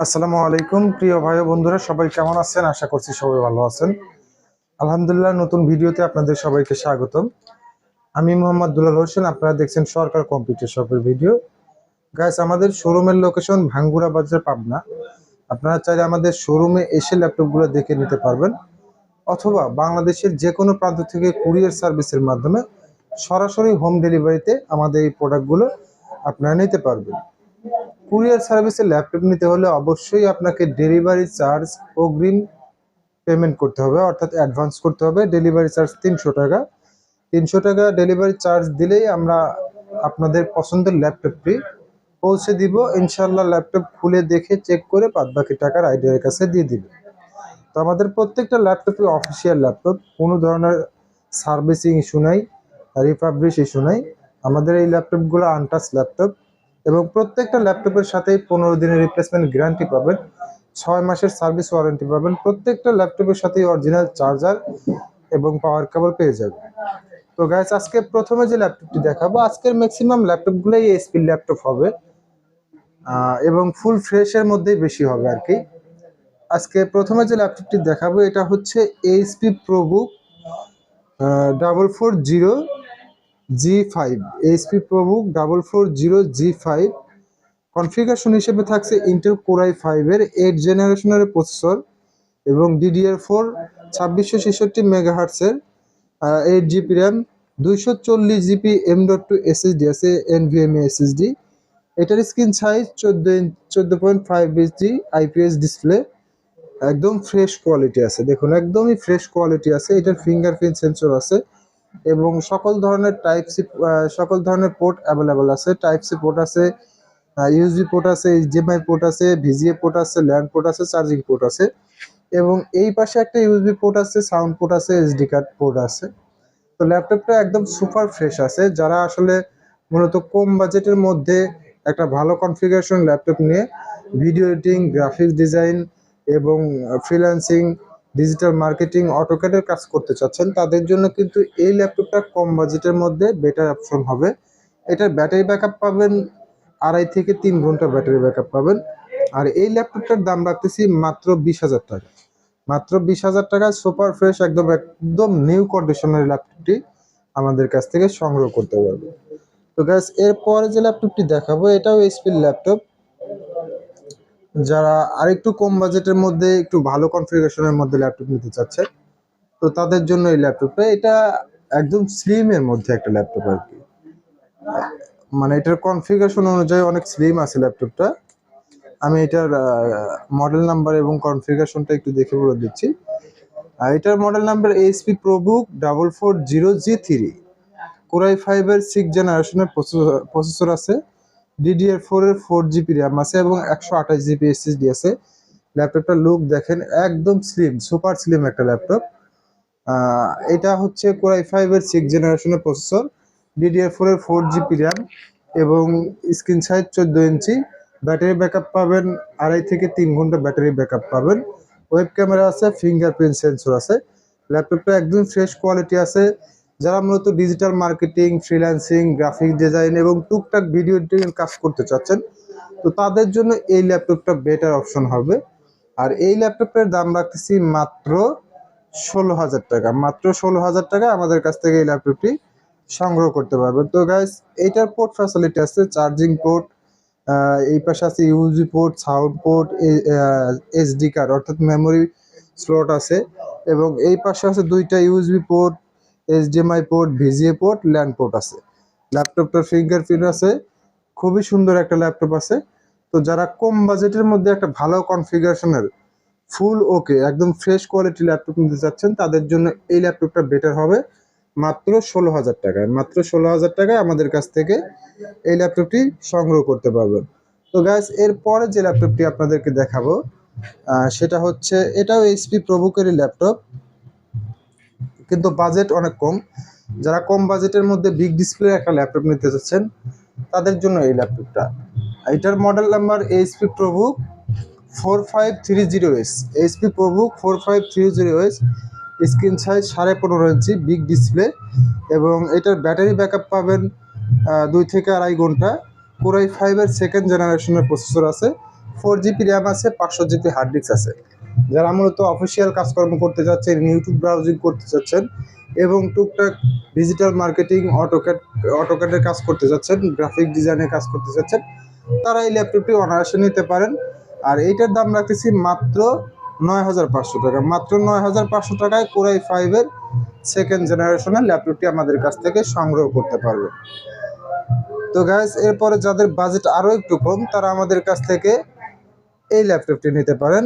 আসসালামু আলাইকুম প্রিয় ভাই ও বন্ধুরা, সবাই কেমন আছেন? আশা করছি সবাই ভালো আছেন। আলহামদুলিল্লাহ, নতুন ভিডিওতে আপনাদের সবাইকে স্বাগতম। আমি মোহাম্মদ দুলাল হোসেন, আপনারা দেখছেন সরকার কম্পিউটার শপের ভিডিও। গাইস, আমাদের শোরুমের লোকেশন ভাঙ্গুরা বাজার, পাবনা। আপনারা চাইলে আমাদের শোরুমে এসে ল্যাপটপগুলো দেখে নিতে পারবেন, অথবা বাংলাদেশের যে কোনো প্রান্ত থেকে কুরিয়ার সার্ভিসের মাধ্যমে সরাসরি হোম ডেলিভারিতে আমাদের এই প্রোডাক্টগুলো আপনারা নিতে পারবেন। কুরিয়ার সার্ভিসে ল্যাপটপ নিতে হলে অবশ্যই আপনাকে ডেলিভারি চার্জ অগ্রিম পেমেন্ট করতে হবে, অর্থাৎ অ্যাডভান্স করতে হবে। ডেলিভারি চার্জ 300 টাকা। 300 টাকা ডেলিভারি চার্জ দিলেই আমরা আপনাদের পছন্দের ল্যাপটপটি পৌঁছে দিব। ইনশাল্লাহ ল্যাপটপ খুলে দেখে চেক করে বাদবাকি টাকার আইডিয়ার কাছে দিয়ে দিবে। তো আমাদের প্রত্যেকটা ল্যাপটপই অফিসিয়াল ল্যাপটপ, কোনো ধরনের সার্ভিসিং ইস্যু নাই, রিফাবলিশ ইস্যু নাই। আমাদের এই ল্যাপটপগুলো আনটাচ ল্যাপটপ, এবং প্রত্যেকটা ল্যাপটপের সাথেই 15 দিনের রিপ্লেসমেন্ট গ্যারান্টি পাবেন, 6 মাসের সার্ভিস ওয়ারেন্টি পাবেন। প্রত্যেকটা ল্যাপটপের সাথেই অরিজিনাল চার্জার এবং পাওয়ার কেবল পেয়ে যাবেন। তো গাইস, আজকে প্রথমে যে ল্যাপটপটি দেখাবো, আজকের ম্যাক্সিমাম ল্যাপটপগুলোই এইচপির ল্যাপটপ হবে, এবং ফুল ফ্রেশের মধ্যেই বেশি হবে আর কি। আজকে প্রথমে যে ল্যাপটপটি দেখাবো এটা হচ্ছে HP ProBook 440G5। HP ProBook 440G5 configuration হিসেবে থাকছে ইন্টেল কোর i5 এর 8 জেনারেশনের প্রসেসর এবং DDR4 2666 মেগাহার্টসের 8 GB RAM, 240 GB M.2 SSD আছে, NVMe SSD। এটার স্ক্রিন সাইজ 14.5 ইঞ্চি IPS ডিসপ্লে, একদম ফ্রেশ কোয়ালিটি আছে। দেখুন, একদমই ফ্রেশ কোয়ালিটি আছে। এটার ফিঙ্গারপ্রিন্ট সেন্সর আছে এবং সকল ধরনের সকল ধরনের পোর্ট অ্যাভেলেবল আছে। টাইপ সি পোর্ট আছে, ইউএসবি পোর্ট আছে, HDMI পোর্ট আছে, VGA পোর্ট আছে, ল্যান্ড পোর্ট আছে, চার্জিং পোর্ট আছে, এবং এই পাশে একটা ইউএসবি পোর্ট আছে, সাউন্ড পোর্ট আছে, SD কার্ড পোর্ট আছে। তো ল্যাপটপটা একদম সুপার ফ্রেশ আছে। যারা আসলে মূলত কম বাজেটের মধ্যে একটা ভালো কনফিগারেশন ল্যাপটপ নিয়ে ভিডিও এডিটিং, গ্রাফিক্স ডিজাইন এবং ফ্রিল্যান্সিং, ডিজিটাল মার্কেটিং, অটোক্যাডের কাজ করতে চাচ্ছেন, তাদের জন্য কিন্তু এই ল্যাপটপটা কম বাজেটের মধ্যে বেটার অপশন হবে। এটার ব্যাটারি ব্যাকআপ পাবেন 2.5 থেকে 3 ঘন্টা ব্যাটারি ব্যাকআপ পাবেন। আর এই ল্যাপটপটার দাম রাখতেছি মাত্র 20,000 টাকা। মাত্র 20,000 টাকায় সুপার ফ্রেশ একদম একদম নিউ কন্ডিশনের ল্যাপটপটি আমাদের কাছ থেকে সংগ্রহ করতে পারবে। তো গাইস, এরপরে যে ল্যাপটপটি দেখাবো এটাও এইচপির ল্যাপটপ। যারা আরেকটু কম বাজেটের মধ্যে একটু ভালো কনফিগারেশনের মধ্যে ল্যাপটপ নিতে চাচ্ছে, তো তাদের জন্য এই ল্যাপটপটা, এটা একদম স্লিম এর মধ্যে একটা ল্যাপটপ আর কি। মানে এটার কনফিগারেশন অনুযায়ী অনেক স্লিম আছে ল্যাপটপটা। আমি এটার মডেল নাম্বার এবং কনফিগারেশনটা একটু দেখে বলে দিচ্ছি। আর এটার model number HP ProBook 440G3, core i5 এর 6 জেনারেশনের প্রসেসর আছে, DDR4 এর 4 GB র্যাম আছে এবং 128 GB SSD আছে। ল্যাপটপটার লুক দেখেন, একদম স্লিম, সুপার স্লিম একটা ল্যাপটপ। এটা হচ্ছে কোর i5 এর 6 জেনারেশনের প্রসেসর, DDR4 এর 4 GB র্যাম এবং স্ক্রিন সাইজ 14 ইঞ্চি। ব্যাটারি ব্যাকআপ পাবেন 2.5 থেকে 3 ঘন্টা ব্যাটারি ব্যাকআপ পাবেন। ওয়েব ক্যামেরা আছে, ফিঙ্গারপ্রিন্ট সেন্সর আছে। ল্যাপটপটা একদম ফ্রেশ কোয়ালিটি আছে। যারা মূলত digital marketing, freelancing, graphic design এবং টুকটাক ভিডিও এডিটিং কাজ করতে চাচ্ছেন, তো তাদের জন্য এই ল্যাপটপটা বেটার অপশন হবে। আর এই ল্যাপটপের দাম রাখতেছি মাত্র 16,000 টাকা। মাত্র 16,000 টাকা আমাদের কাছ থেকে এই ল্যাপটপটি সংগ্রহ করতে পারবেন। তো গাইস, এইটার পোর্ট ফ্যাসিলিটি আছে, চার্জিং পোর্ট, এই পাশে আছে USB port, sound port, SD card অর্থাৎ মেমোরি স্লট আছে, এবং এই পাশে আছে 2টা USB port, HDMI port, VGA port, land port আছে। ল্যাপটপটার ফিঙ্গারপ্রিন্ট আছে, খুবই সুন্দর একটা ল্যাপটপ আছে। তো যারা কম বাজেটের মধ্যে একটা ভালো কনফিগারেশনের ফুল ওকে একদম ফ্রেশ কোয়ালিটি ল্যাপটপ নিতে চাচ্ছেন, তাদের জন্য এই ল্যাপটপটা বেটার হবে। মাত্র 16,000 টাকায়, মাত্র 16,000 টাকায় আমাদের কাছ থেকে এই ল্যাপটপটি সংগ্রহ করতে পারবেন। তো গাইস, এরপরে যে ল্যাপটপটি আপনাদেরকে দেখাবো সেটা হচ্ছে, এটাও এইচপি প্রোবুকেরই ল্যাপটপ, কিন্তু বাজেট অনেক কম। যারা কম বাজেটের মধ্যে বিগ ডিসপ্লে একটা ল্যাপটপ নিতে চাচ্ছেন, তাদের জন্য এই ল্যাপটপটা। এটার model number HP ProBook 4530S। HP ProBook 4530S, screen size 15.5 ইঞ্চি, বিগ ডিসপ্লে, এবং এটার ব্যাটারি ব্যাকআপ পাবেন 2 থেকে 2.5 ঘন্টা। কোর i5 এর 2nd জেনারেশনের প্রসেসর আছে, 4 GB র্যাম আছে, 500 GB হার্ড ডিস্ক আছে। যারা মূলত অফিসিয়াল কাজকর্ম করতে যাচ্ছেন, ইউটিউব ব্রাউজিং করতে চাচ্ছেন এবং টুকটাক ডিজিটাল মার্কেটিং, অটোক্যাডের কাজ করতে যাচ্ছেন, গ্রাফিক ডিজাইনের কাজ করতে যাচ্ছেন, তারা এই ল্যাপটপটি অনায়াসে নিতে পারেন। আর এইটার দাম রাখতেছি মাত্র 9,500 টাকা। মাত্র 9,500 টাকায় Core i5 এর সেকেন্ড জেনারেশনের ল্যাপটপটি আমাদের কাছ থেকে সংগ্রহ করতে পারবে। তো গাইস, এরপরে যাদের বাজেট আরও একটু কম তারা আমাদের কাছ থেকে এই ল্যাপটপটি নিতে পারেন।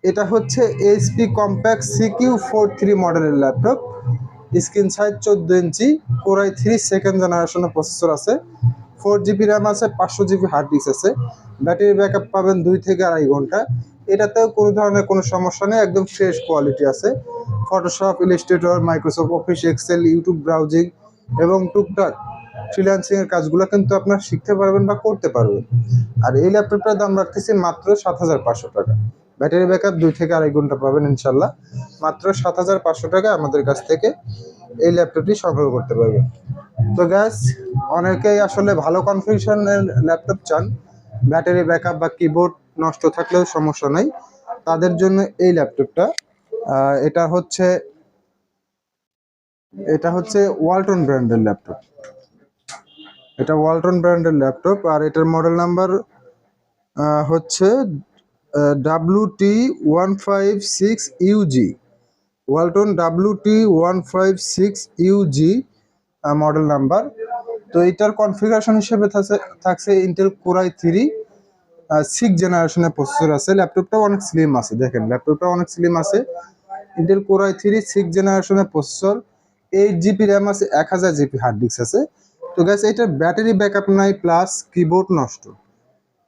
এটা হচ্ছে HP কম্প্যাক্ট CQ43 মডেলের ল্যাপটপ। স্ক্রিন সাইজ 14 ইঞ্চি, Core i3 সেকেন্ড জেনারেশনের প্রসেসর আছে, 4 GB র্যাম আছে, 500 GB হার্ড ডিস্ক আছে। ব্যাটারি ব্যাকআপ পাবেন 2 থেকে 2.5 ঘন্টা। এটাতেও কোনো ধরনের কোনো সমস্যা নেই, একদম ফ্রেশ কোয়ালিটি আছে। Photoshop, Illustrator, Microsoft office, Excel, YouTube browsing এবং টুকটাক ফ্রিল্যান্সিং এর কাজগুলো কিন্তু আপনারা শিখতে পারবেন বা করতে পারবেন। আর এই ল্যাপটপটার দাম রাখতেছি মাত্র 7,500 টাকা। ব্যাটারি ব্যাকআপ 2 থেকে 2.5 ঘন্টা পাবেন ইনশাল্লাহ। মাত্র 7,500 টাকা আমাদের কাছ থেকে এই ল্যাপটপটি সংগ্রহ করতে পারবেন। তো গ্যাস, অনেকেই আসলে ভালো কনফিগারেশনের ল্যাপটপ চান, ব্যাটারি ব্যাকআপ বা কিবোর্ড নষ্ট থাকলেও সমস্যা নাই, তাদের জন্য এই ল্যাপটপটা। এটা হচ্ছে ওয়ালটন ব্র্যান্ডের ল্যাপটপ। এটা ওয়ালটন ব্র্যান্ডের ল্যাপটপ আর এটার মডেল নাম্বার হচ্ছে WT156UG। Walton WT156UG model number. তো এটার কনফিগারেশন হিসেবে থাকছে ইন্টেল Core i3 6 জেনারেশনের প্রসেসর আছে। ল্যাপটপটা অনেক স্লিম আছে, দেখেন ল্যাপটপটা অনেক স্লিম আছে। ইন্টেল Core i3 6 জেনারেশনের প্রসেসর, 8 GB র্যাম আছে, 1000 GB হার্ড ডিস্ক আছে। তো গাইস, এটার ব্যাটারি ব্যাকআপ নাই, প্লাস কিবোর্ড নষ্ট।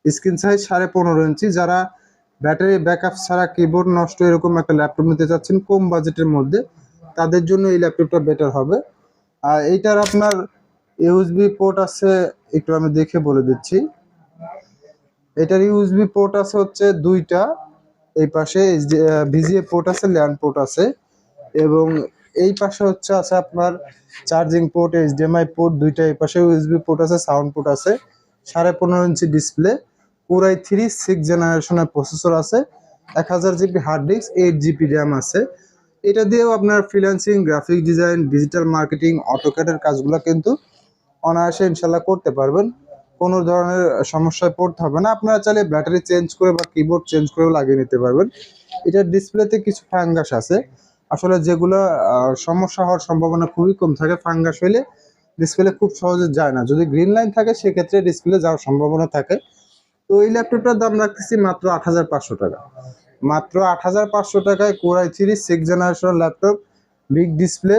স্ক্রিন সাইজ 15.5 ইঞ্চি। যারা ব্যাটারি ব্যাকআপ ছাড়া কিবোর্ড নষ্ট এরকম একটা ল্যাপটপ নিতে চাচ্ছেন কম বাজেটের মধ্যে, তাদের জন্য এই ল্যাপটপটা বেটার হবে। আর এইটার আপনার USB পোর্ট আছে, একটু আমি দেখে বলে দিচ্ছি। এটার USB পোর্ট আছে হচ্ছে 2টা, এই পাশে VGA পোর্ট আছে, ল্যান্ড পোর্ট আছে এবং এই পাশে আছে আপনার চার্জিং পোর্ট, HDMI পোর্ট 2টা। এই পাশে USB পোর্ট আছে, সাউন্ড পোর্ট আছে। 15.5 ইঞ্চি ডিসপ্লে, Core i3 6 জেনারেশনের প্রসেসর আছে, 1000 GB hard disk, 8 GB RAM আছে। এটা দিয়েও আপনার freelancing, graphic design, digital marketing, অটোক্যাডের কাজগুলো কিন্তু অনায়াসে ইনশাল্লাহ করতে পারবেন। কোনো ধরনের সমস্যায় পড়তে হবে না। আপনারা চাইলে ব্যাটারি চেঞ্জ করে বা কিবোর্ড চেঞ্জ করেও লাগিয়ে নিতে পারবেন। এটার ডিসপ্লেতে কিছু ফাঙ্গাস আছে, আসলে যেগুলো সমস্যা হওয়ার সম্ভাবনা খুবই কম থাকে। ফাঙ্গাস হলে ডিসপ্লে খুব সহজে যায় না, যদি গ্রিন লাইন থাকে সেক্ষেত্রে ডিসপ্লে যাওয়ার সম্ভাবনা থাকে। তো এই ল্যাপটপটার দাম রাখতেছি মাত্র 8,500 টাকা। মাত্র 8,500 টাকায় Core i3 6 generation laptop, big display,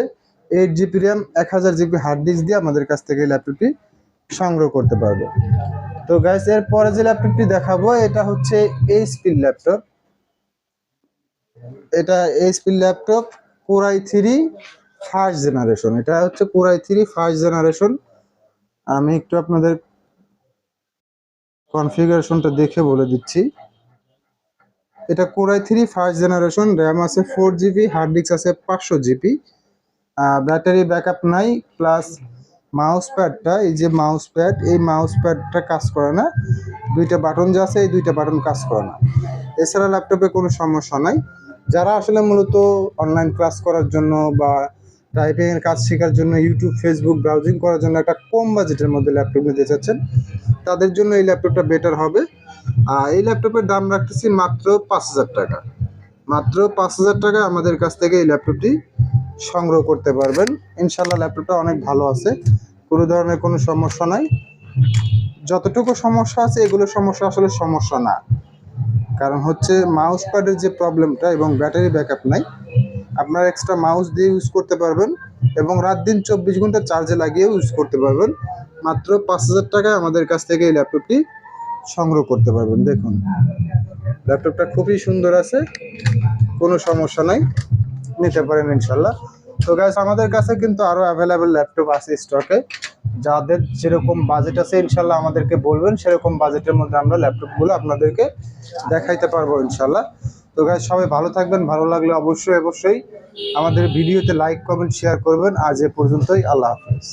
8 GB RAM, 1000 GB hard disk দিয়ে আমাদের কাছ থেকে এই ল্যাপটপটি সংগ্রহ করতে পারবে। তো গাইস, এরপরে যে ল্যাপটপটি দেখাবো এটা হচ্ছে HP ল্যাপটপ। এটা HP laptop Core i3 first generation. এটা হচ্ছে Core i3 ফার্স্ট জেনারেশন। আমি একটু আপনাদের কনফিগারেশনটা দেখে বলে দিচ্ছি। এটা Core i3 first generation, RAM আছে 4 GB, হার্ড ডিস্ক আছে 500 GB। ব্যাটারি ব্যাকআপ নাই, প্লাস মাউস প্যাডটা, এই যে মাউস প্যাড, এই মাউস প্যাডটা কাজ করে না। 2টা বাটন যে আছে, এই 2টা বাটন কাজ করে না। এছাড়া ল্যাপটপে কোনো সমস্যা নাই। যারা আসলে মূলত অনলাইন ক্লাস করার জন্য বা টাইপিং এর কাজ শেখার জন্য, ইউটিউব, ফেসবুক ব্রাউজিং করার জন্য একটা কম বাজেটের মধ্যে ল্যাপটপ নিতে চাচ্ছেন, তাদের জন্য এই ল্যাপটপটা বেটার হবে। এই ল্যাপটপের দাম রাখতেছি মাত্র 5,000 টাকা। মাত্র 5,000 টাকা আমাদের কাছ থেকে এই ল্যাপটপটি সংগ্রহ করতে পারবেন ইনশাল্লাহ। ল্যাপটপটা অনেক ভালো আছে, কোনো ধরনের কোনো সমস্যা নাই। যতটুকু সমস্যা আছে এগুলো সমস্যা আসলে সমস্যা না, কারণ হচ্ছে মাউস প্যাডের যে প্রবলেমটা এবং ব্যাটারি ব্যাকআপ নাই। আপনারা এক্সট্রা মাউস দিয়ে ইউজ করতে পারবেন এবং রাত দিন 24 ঘন্টা চার্জে লাগিয়েও ইউজ করতে পারবেন। মাত্র 5,000 টাকায় আমাদের কাছ থেকে এই ল্যাপটপটি সংগ্রহ করতে পারবেন। দেখুন ল্যাপটপটা খুবই সুন্দর আছে, কোনো সমস্যা নাই, নিতে পারেন ইনশাল্লাহ। তো গাইস, আমাদের কাছে কিন্তু আরো অ্যাভেলেবেল ল্যাপটপ আছে স্টকে। যাদের যেরকম বাজেট আছে ইনশাল্লাহ আমাদেরকে বলবেন, সেরকম বাজেটের মধ্যে আমরা ল্যাপটপগুলো আপনাদেরকে দেখাইতে পারবো ইনশাল্লাহ। তো গাইস, সবাই ভালো থাকবেন। ভালো লাগলে অবশ্যই আমাদের ভিডিওতে লাইক, কমেন্ট, শেয়ার করবেন। আজ এ পর্যন্তই, আল্লাহ হাফেজ।